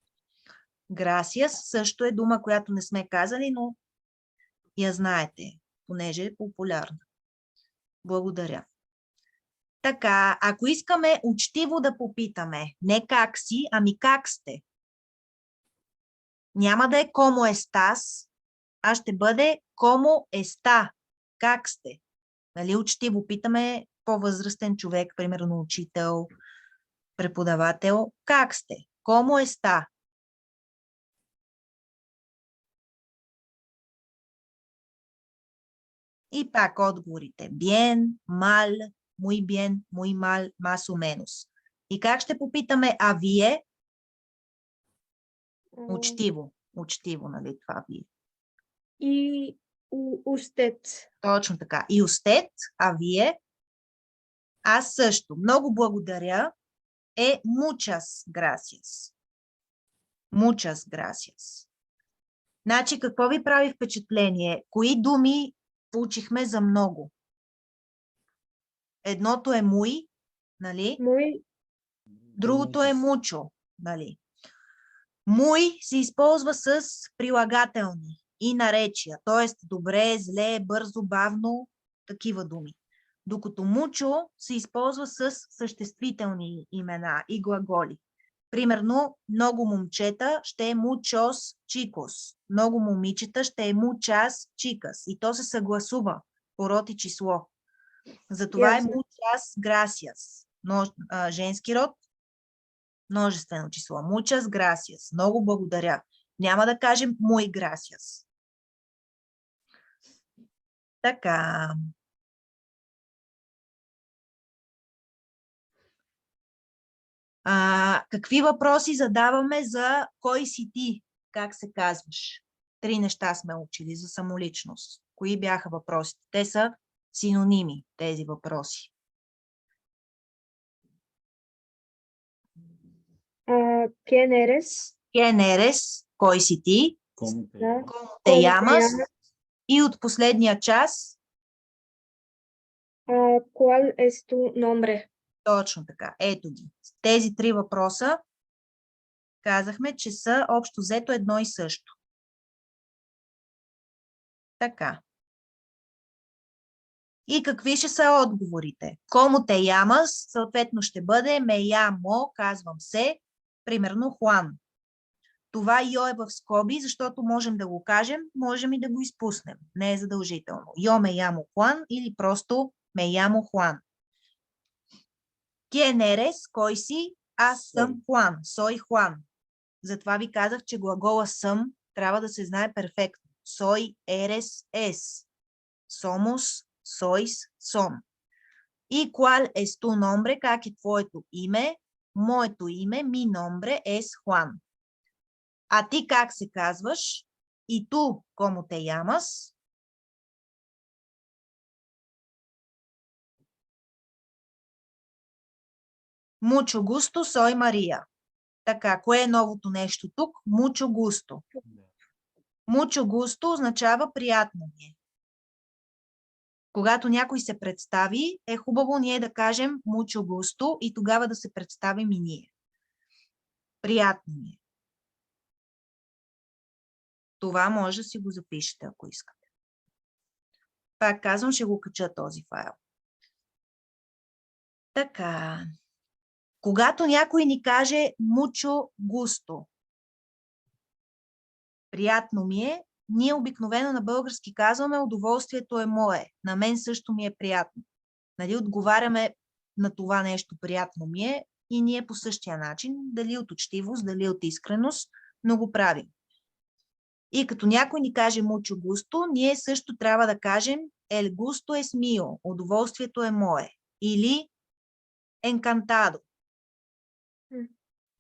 Gracias също е дума, която не сме казали, но я знаете, понеже е популярна. Благодаря. Така, ако искаме учтиво да попитаме, не как си, ами как сте. Няма да е como estás, а ще бъде como está. Как сте? Нали, учтиво питаме по-възрастен човек, примерно учител, преподавател. Как сте? Como está? И пак отговорите. Bien, mal, muy bien, muy mal, más o menos. И как ще попитаме, а вие? Учтиво. Учтиво, нали това вие? И usted. Точно така. И usted, а вие? Аз също. Много благодаря е muchas gracias. Muchas gracias. Значи, какво ви прави впечатление? Кои думи получихме за много? Едното е muy, нали? Muy. Другото е mucho, нали? Muy се използва с прилагателни и наречия, т.е. добре, зле, бързо, бавно, такива думи. Докато mucho се използва с съществителни имена и глаголи. Примерно, много момчета ще е muchos chicos, много момичета ще е muchas chicas и то се съгласува по род и число. Затова е muchas gracias. Женски род, множествено число. Muchas gracias. Много благодаря. Няма да кажем muy gracias. Така. Какви въпроси задаваме за кой си ти? Как се казваш? 3 неща сме учили за самоличност. Кои бяха въпросите? Те са синоними, тези въпроси. ¿Quién eres? ¿Quién eres? Кой си ти? Como te Да. ¿Cómo te llamas? И от последния час? ¿Cuál es tu nombre? Точно така. Ето ги. Тези 3 въпроса казахме, че са общо взето едно и също. Така. И какви ще са отговорите? Como te llamas? Съответно ще бъде me llamo, казвам се, примерно Хуан. Това йо е в скоби, защото можем да го кажем, можем и да го изпуснем. Не е задължително. Yo me llamo Juan или просто me llamo Juan. ¿Quién eres? Кой си? Аз съм Juan. Soy Juan. Затова ви казах, че глагола съм трябва да се знае перфектно. Soy, eres, es. Somos, sois, son. ¿Y cuál es tu nombre? Как е твоето име? Моето име, mi nombre es Juan. А ти как се казваш? И ту, como te llamas? Mucho gusto, soy María. Така, кое е новото нещо тук? Mucho gusto. Mucho gusto означава приятно ми е. Когато някой се представи, е хубаво ние да кажем mucho gusto и тогава да се представим и ние. Приятно ми е. Това може да си го запишете, ако искате. Пак казвам, ще го кача този файл. Така. Когато някой ни каже mucho gusto, приятно ми е, ние обикновено на български казваме удоволствието е мое. На мен също ми е приятно. Нали, отговаряме на това нещо приятно ми е и ние по същия начин, дали от учтивост, дали от искреност, но го правим. И като някой ни каже mucho gusto, ние също трябва да кажем el gusto es mío, удоволствието е мое. Или encantado.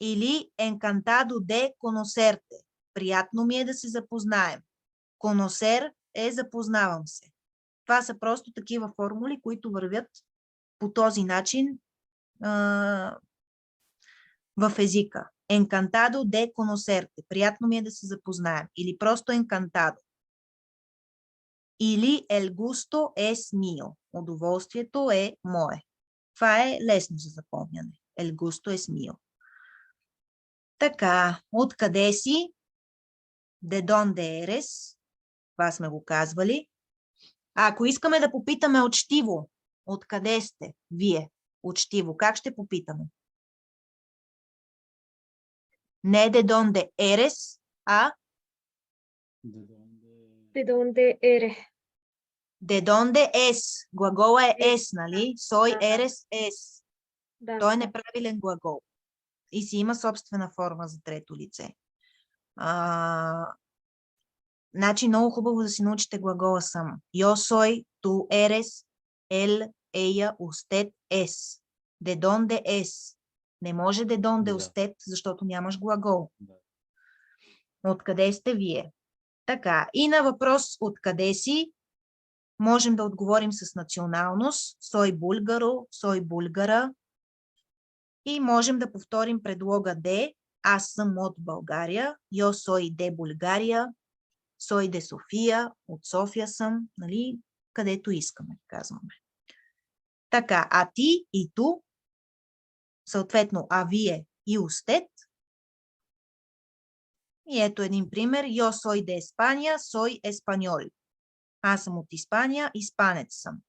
Или encantado de conocerte. Приятно ми е да се запознаем. Conocer е запознавам се. Това са просто такива формули, които вървят по този начин в езика. Encantado de conocerte. Приятно ми е да се запознаем. Или просто encantado. Или el gusto es mío. Удоволствието е мое. Това е лесно за запомняне. El gusto es mío. Така, откъде си? De dónde eres? Това сме го казвали. А ако искаме да попитаме учтиво, откъде сте вие? Учтиво, как ще попитаме? Не de dónde eres, а ¿De dónde eres? de dónde es. Глагола е es, нали? Soy, eres, es. Да. Той е неправилен глагол. И си има собствена форма за трето лице. Значи много хубаво да си научите глагола само. Yo soy, tú eres, él, ella, usted es. De dónde es. Не може de dónde usted, защото нямаш глагол. Откъде сте вие? Така, и на въпрос откъде си, можем да отговорим с националност. Soy búlgaro, soy búlgara. И можем да повторим предлога de. Аз съм от България. Yo soy de Bulgaria. Soy de София. От София съм. Нали? Където искаме, казваме. Така, а ти и ту, съответно, а вие и usted. И ето един пример. Yo soy de España, soy español. Аз съм от Испания, испанец съм.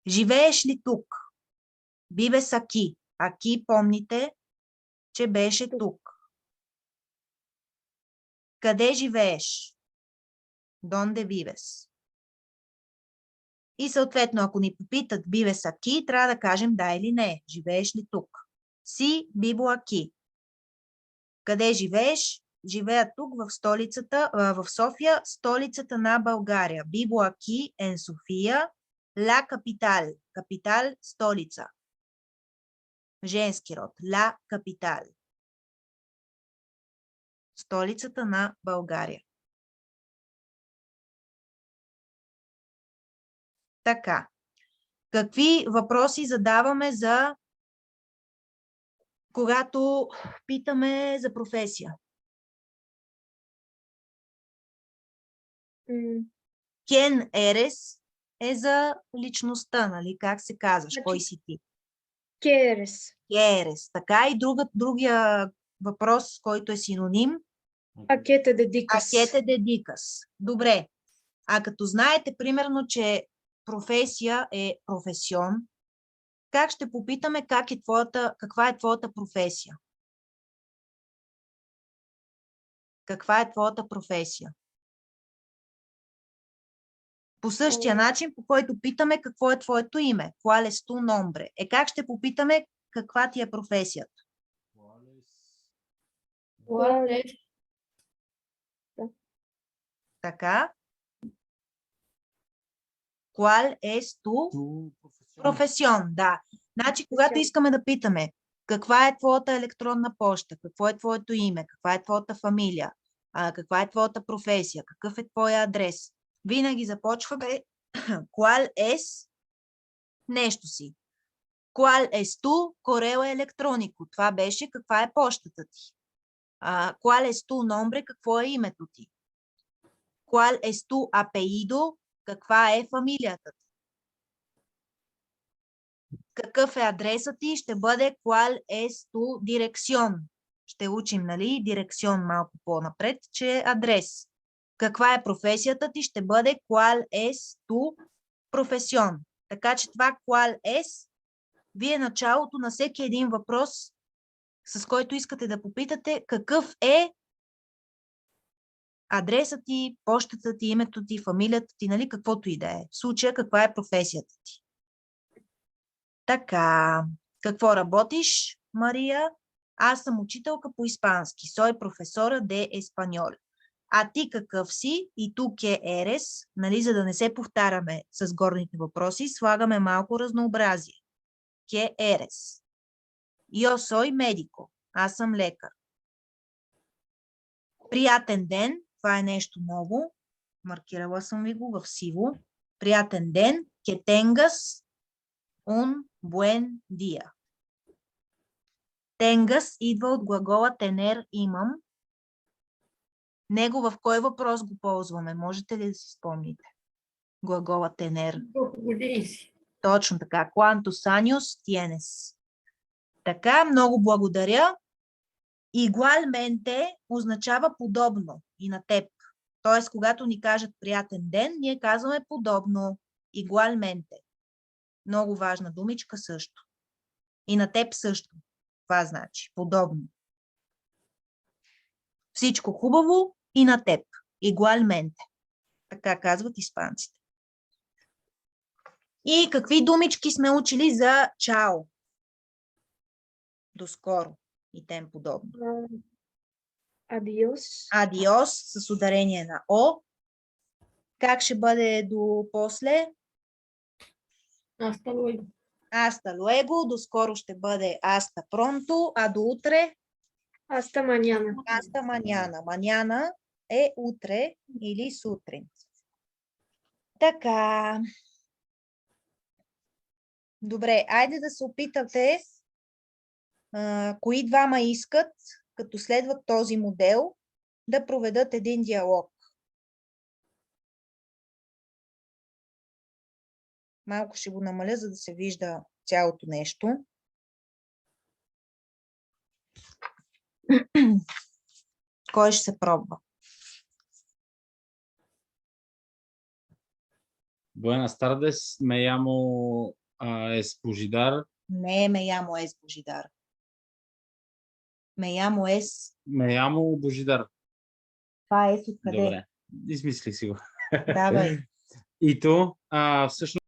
Живееш ли тук? Vives aquí. Aquí, помните, че беше тук. Къде живееш? Donde vives? И съответно, ако ни попитат vives aquí, трябва да кажем да или не. Живееш ли тук? Si vivo aquí. Къде живееш? Живея тук в столицата, в София, столицата на България. Vivo aquí en Sofía, la capital. Capital, столица. Женски род. La capital. Столицата на България. Така. Какви въпроси задаваме за когато питаме за професия? Кен ерес е за личността, нали? Как се казваш? Кой си ти? ¿Quieres? Ерес. Така и другия въпрос, който е синоним. ¿A qué te dedicas? А те дедикас. Добре. А като знаете, примерно, че професия е професион, как ще попитаме каква е твоята професия? Каква е твоята професия? По същия начин, по който питаме какво е твоето име. ¿Cuál es tu nombre? Как ще попитаме каква ти е професията? Така. ¿Cuál es tu Tu професион. професион? Да. Значи, когато искаме да питаме каква е твоята електронна поща, какво е твоето име, каква е твоята фамилия, каква е твоята професия, какъв е твоя адрес, винаги започваме ¿cuál es нещо си. ¿Cuál es tu correo electrónico? Това беше каква е пощата ти. ¿Cuál es tu nombre? Какво е името ти? ¿Cuál es tu apellido? Каква е фамилията ти? Какъв е адресът ти? Ще бъде ¿Cuál es tu dirección? Ще учим, нали, дирекцион малко по-напред, че е адрес. Каква е професията ти? Ще бъде ¿Cuál es tu profesión? Така че това ¿Cuál es? Вие началото на всеки един въпрос, с който искате да попитате какъв е адресът ти, пощата ти, името ти, фамилията ти, нали, каквото и да е. В случая, каква е професията ти. Така, какво работиш, Мария? Аз съм учителка по испански. Soy profesora de español. А ти какъв си? И тук е ерес, нали, за да не се повтаряме с горните въпроси, слагаме малко разнообразие. ¿Qué eres? Yo soy médico. Аз съм лекар. Приятен ден. Това е нещо ново. Маркирала съм ви го в сиво. Приятен ден. Que tengas un buen día. Tengas идва от глагола tener имам. Него в кой въпрос го ползваме? Можете ли да си спомните? Глагола tener. Колко години си? Точно така. ¿Cuántos años tienes? Така, много благодаря. Igualmente означава подобно и на теб. Тоест, когато ни кажат приятен ден, ние казваме подобно. Igualmente. Много важна думичка също. И на теб също. Това значи подобно. Всичко хубаво и на теб. Igualmente. Така казват испанците. И какви думички сме учили за чао? Доскоро и тем подобно. Адиос. Адиос с ударение на О. Как ще бъде до после? Hasta luego. Hasta luego. Доскоро ще бъде hasta pronto. А до утре? Hasta mañana. Hasta mañana. Mañana е утре или сутрин. Така. Добре, айде да се опитате кои двама искат, като следват този модел, да проведат един диалог. Малко ще го намаля, за да се вижда цялото нещо. Кой ще се пробва? Buenas tardes, me llamo Espujdar. Не, me llamo Espujdar. Me llamo Me llamo Божидар. Това е откъде? Добре, измисли си го. Давай. И то, всъщност,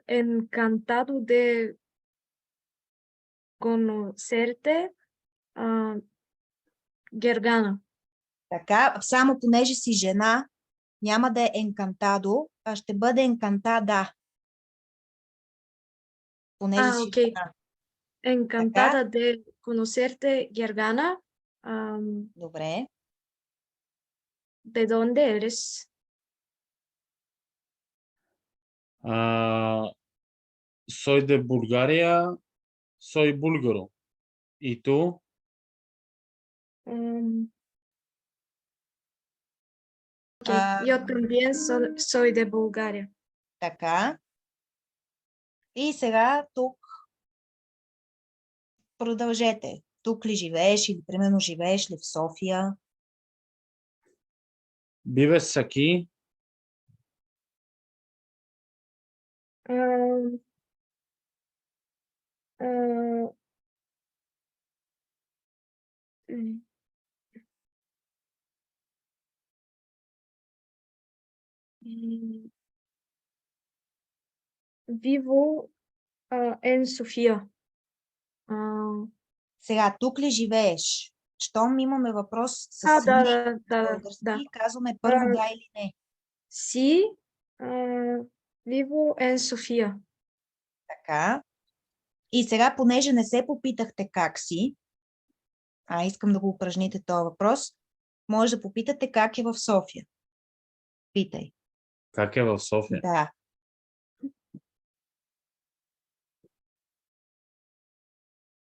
Encantado de conocerte, Гергана. Така, само понеже си жена, няма да е encantado, а ще бъде encantada. Понеже си окей. жена. Encantada de conocerte, Гергана. Добре. ¿De dónde eres? soy de Bulgaria, soy búlgaro. ¿Y tú? Yo también soy de Bulgaria. Така. И сега тук продължете. Тук ли живееш или примерно живееш ли в София? ¿Vives aquí? Vivo en Sofía. Сега, тук ли живееш? Щом имаме въпрос с Да, ми да, български, да. казваме първо А, да или не. Си, Vivo en Sofia. Така. И сега, понеже не се попитахте как си, искам да го упражните този въпрос, може да попитате как е в София. Питай. Как е в София? Да.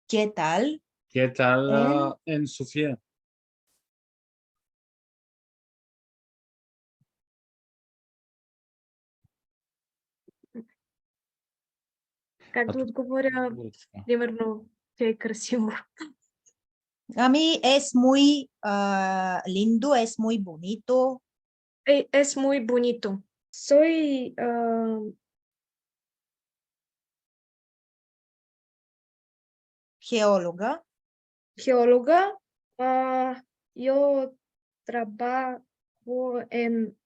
¿Qué tal? ¿Qué tal en Sofía? Как да отговоря, примерно, че е красиво? Ами, es muy lindo, es muy bonito. Es muy bonito. Soy Geóloga. geóloga. Yo trabajo en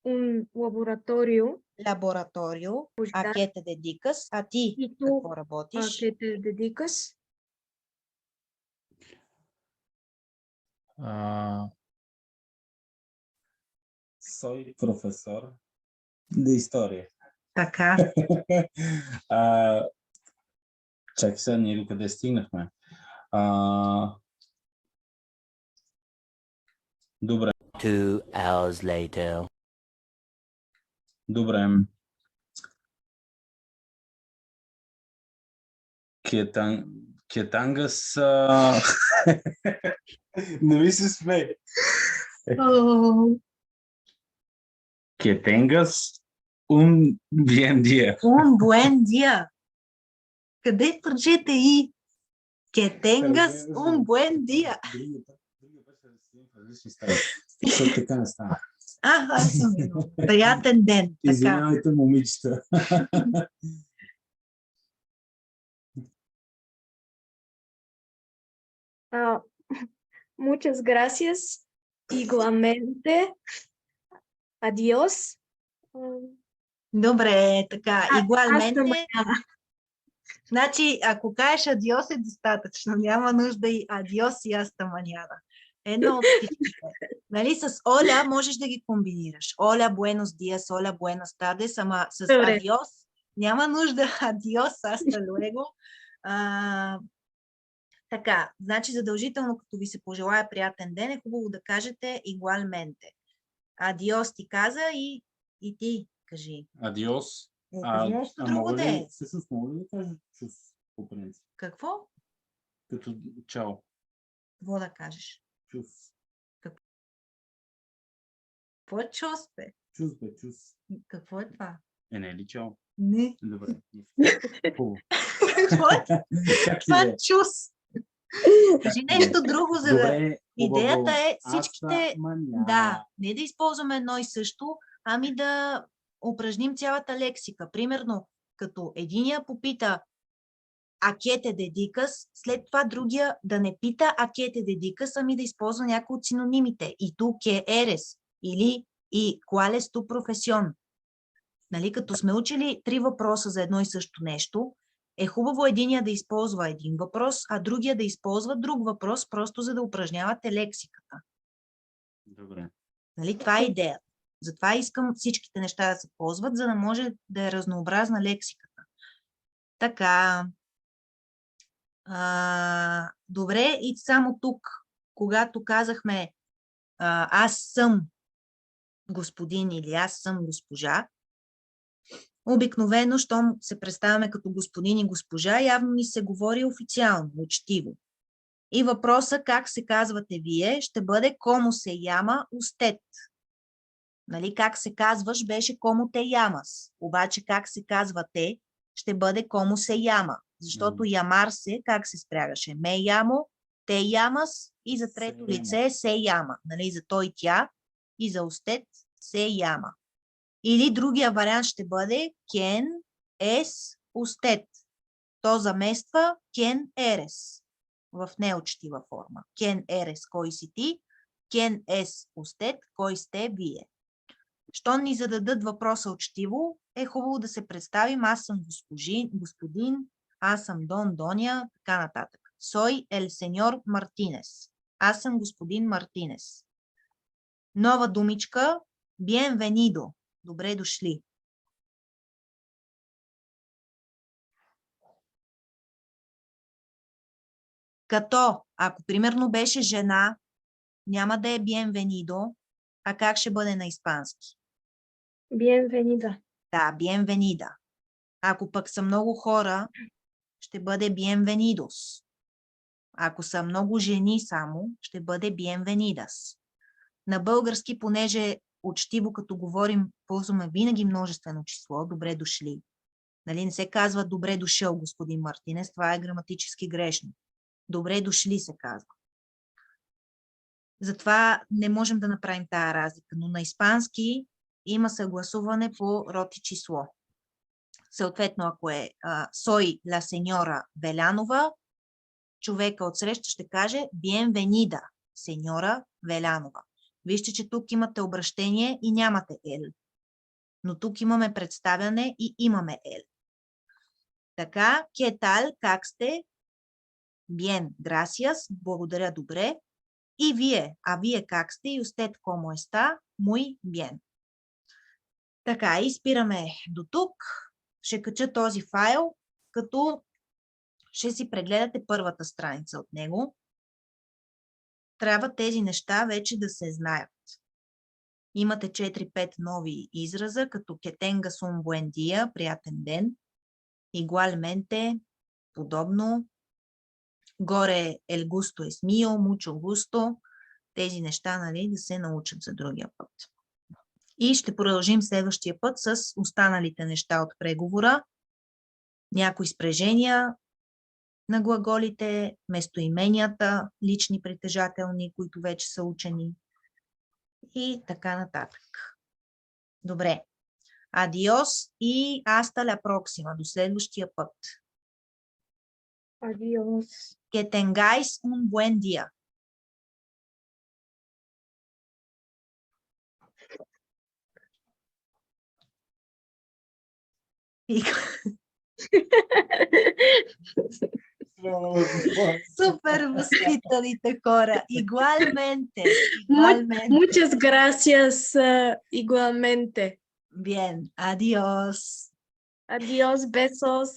un laboratorio. Laboratorio. ¿A qué te dedicas? ¿A ti? ¿Y tú Какво a работиш? qué te dedicas? Soy profesor de historia. Така. Чакай сега, ние докъде стигнахме. Добре. 2 hours later. Добре. Кетангас... Не ми се смей. Кетенгас un bien día. Un buen día. Къде прочете и? Que tengas un buen día. Защото така не става. Аз съм виновна. Приятен ден. Така. Извинявайте, момичета. Muchas gracias. Igualmente. Adiós. Добре, така. Hasta Igualmente. mañana. Значи, ако кажеш адиос е достатъчно. Няма нужда и адиос и аста маняна. Едно от всичките. Нали, с Оля можеш да ги комбинираш. Оля, буенос диас, Оля, буенос тардес, ама с Добре. адиос няма нужда. Адиос, аста луего. Така, значи задължително, като ви се пожелая приятен ден, е хубаво да кажете igualmente. Адиос ти каза и ти кажи. Адиос. Нещо друго да е. Всъщност мога ли да кажа чус по принцип? Какво? Като чао. Какво да кажеш? Чус. Какво е чус, бе? Чус, бе, чус. Какво е това? Не е ли чао? Не. Добре. Хубаво. Какво е това чус? Кажи нещо друго, за да... Добре, Идеята е всичките... Аста маняна. Да, не да използваме едно и също, ами да упражним цялата лексика. Примерно, като единия попита а ке те дедикас, след това другия да не пита а ке те дедикас, ами да използва някои от синонимите. И ту ке ерес или и cuál es tu profesión. Нали, като сме учили 3 въпроса за едно и също нещо, е хубаво единия да използва един въпрос, а другия да използва друг въпрос, просто за да упражнявате лексиката. Добре. Нали, това е идеята. Затова искам всичките неща да се ползват, за да може да е разнообразна лексиката. Така. Добре, и само тук, когато казахме аз съм господин или аз съм госпожа, обикновено, щом се представяме като господин и госпожа, явно ни се говори официално, учтиво. И въпросът как се казвате вие ще бъде como se llama usted. Нали, как се казваш беше como te llamas. Обаче как се казвате ще бъде como se llama. Защото ямар се, как се спрягаше? Ме llamo, te llamas и за трето лице se llama. Нали, за той тя и за usted se llama. Или другия вариант ще бъде quién es usted. То замества quién eres в неучтива форма. Quién eres, кой си ти? Quién es usted, кой сте вие? Щом ни зададат въпроса учтиво, е хубаво да се представим. Аз съм господин, аз съм Дон Доня, така нататък. Soy el señor Martínez. Аз съм господин Мартинес. Нова думичка. Bienvenido. Добре дошли. Като, ако примерно беше жена, няма да е bienvenido, а как ще бъде на испански? Bienvenida. Да, bienvenida. Ако пък са много хора, ще бъде bienvenidos. Ако са много жени само, ще бъде bienvenidas. На български, понеже учтиво като говорим, ползваме винаги множествено число, добре дошли. Нали, не се казва добре дошъл, господин Мартинес, това е граматически грешно. Добре дошли се казва. Затова не можем да направим тая разлика, но на испански има съгласуване по род и число. Съответно, ако е soy la señora Велянова, човека отсреща ще каже bienvenida, сеньора Велянова. Вижте, че тук имате обращение и нямате L. Но тук имаме представяне и имаме L. Така, ¿qué tal? Как сте? Bien, gracias. Благодаря, добре. И вие, а вие как сте? И usted cómo está? Muy bien. Така, и спираме до тук. Ще кача този файл, като ще си прегледате първата страница от него. Трябва тези неща вече да се знаят. Имате 4-5 нови израза, като que tengas un buen día, приятен ден, igualmente, подобно, горе el gusto es mío, mucho gusto, тези неща, нали, да се научат за другия път. И ще продължим следващия път с останалите неща от преговора, някои спрежения на глаголите, местоименията, лични притежателни, които вече са учени и така нататък. Добре. Адиос и hasta la próxima. До следващия път. Adiós. Que tengáis un buen día. И... Супер възпитаните хора. Igualmente. Igualmente. Muchas gracias, igualmente. Bien. Adiós. Adiós, besos.